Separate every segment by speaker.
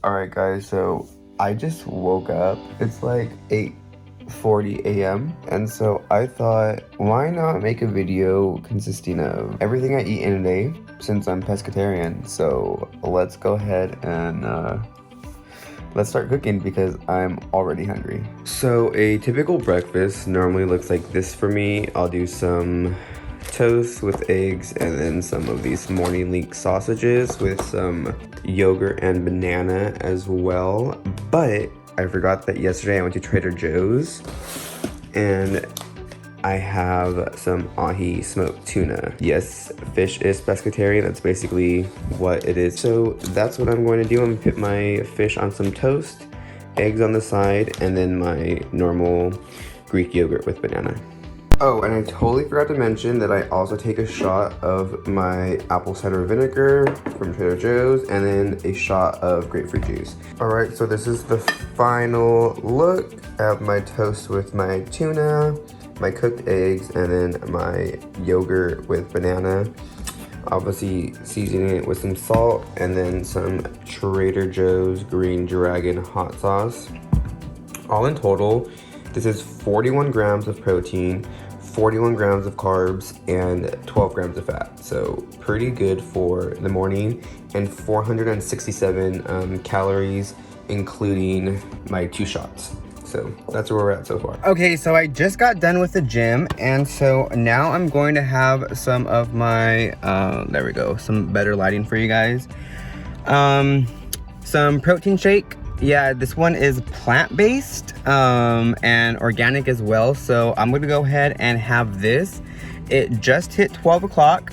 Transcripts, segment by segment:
Speaker 1: Alright guys, so I just woke up. It's like 8:40 a.m. and so I thought, why not make a video consisting of everything I eat in a day since I'm pescatarian. So let's go ahead and let's start cooking because I'm already hungry. So a typical breakfast normally looks like this for me. I'll do some toast with eggs and then some of these morning leek sausages with some yogurt and banana as well. But I forgot that yesterday I went to Trader Joe's and I have some ahi smoked tuna. Yes, fish is pescatarian. That's basically what it is. So that's what I'm going to do. I'm gonna put my fish on some toast, eggs on the side, and then my normal Greek yogurt with banana. Oh, and I totally forgot to mention that I also take a shot of my apple cider vinegar from Trader Joe's and then a shot of grapefruit juice. All right, so this is the final look. I have my toast with my tuna, my cooked eggs, and then my yogurt with banana. Obviously seasoning it with some salt and then some Trader Joe's Green Dragon hot sauce. All in total, this is 41 grams of protein, 41 grams of carbs, and 12 grams of fat. So pretty good for the morning, and 467 calories, including my 2 shots. So that's where we're at so far. Okay, so I just got done with the gym, and so now I'm going to have some of my, there we go, some better lighting for you guys. Some protein shake. Yeah, this one is plant-based and organic as well. So I'm gonna go ahead and have this. It just hit 12 o'clock.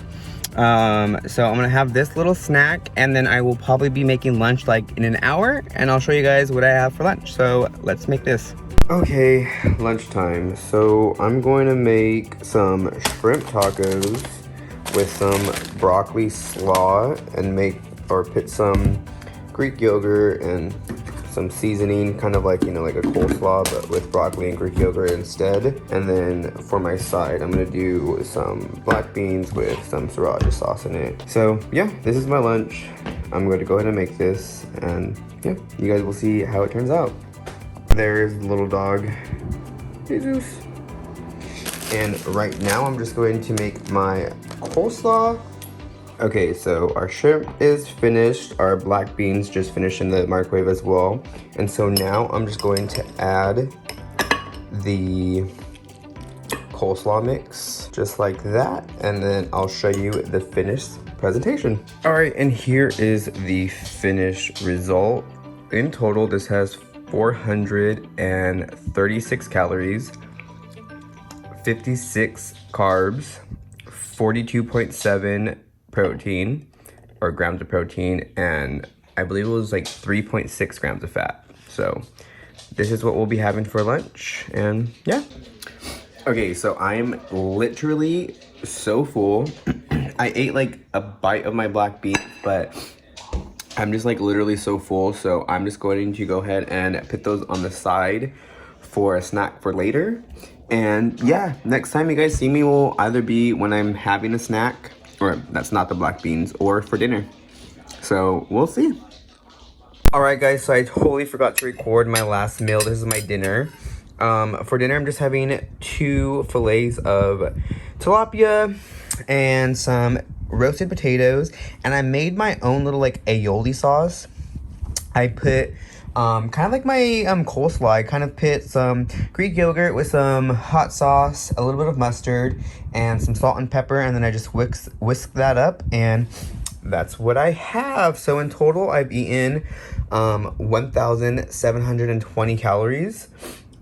Speaker 1: So I'm gonna have this little snack, and then I will probably be making lunch like in an hour, and I'll show you guys what I have for lunch. So let's make this. Okay, lunchtime. So I'm going to make some shrimp tacos with some broccoli slaw and put some Greek yogurt and some seasoning, kind of like, you know, like a coleslaw, but with broccoli and Greek yogurt instead. And then for my side, I'm gonna do some black beans with some sriracha sauce in it. So yeah, this is my lunch. I'm going to go ahead and make this, and yeah, you guys will see how it turns out. There's the little dog, Jesus. And right now I'm just going to make my coleslaw. Okay, so our shrimp is finished. Our black beans just finished in the microwave as well. And so now I'm just going to add the coleslaw mix, just like that. And then I'll show you the finished presentation. All right, and here is the finished result. In total, this has 436 calories, 56 carbs, 42.7 protein, or grams of protein, and I believe it was like 3.6 grams of fat. So this is what we'll be having for lunch, and yeah. Okay, so I'm literally so full. I ate like a bite of my black beans, but I'm just like literally so full, so I'm just going to go ahead and put those on the side for a snack for later. And yeah, next time you guys see me will either be when I'm having a snack, or that's not the black beans, or for dinner. So we'll see. All right guys, so I totally forgot to record my last meal. This is my dinner. For dinner, I'm just having 2 fillets of tilapia and some roasted potatoes, and I made my own little like aioli sauce. I put kind of like my coleslaw. I kind of put some Greek yogurt with some hot sauce, a little bit of mustard, and some salt and pepper, and then I just whisk that up, and that's what I have. So in total, I've eaten 1,720 calories,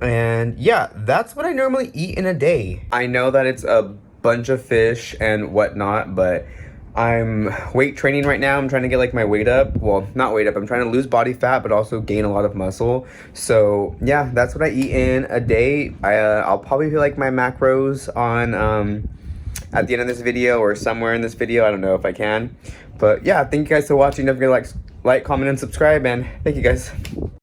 Speaker 1: and yeah, that's what I normally eat in a day. I know that it's a bunch of fish and whatnot, but I'm weight training right now. I'm trying to get like my weight up. Well, not weight up. I'm trying to lose body fat, but also gain a lot of muscle. So yeah, that's what I eat in a day. I'll probably feel like my macros on at the end of this video or somewhere in this video. I don't know if I can. But yeah, thank you guys for watching. Don't forget to like, comment, and subscribe. And thank you guys.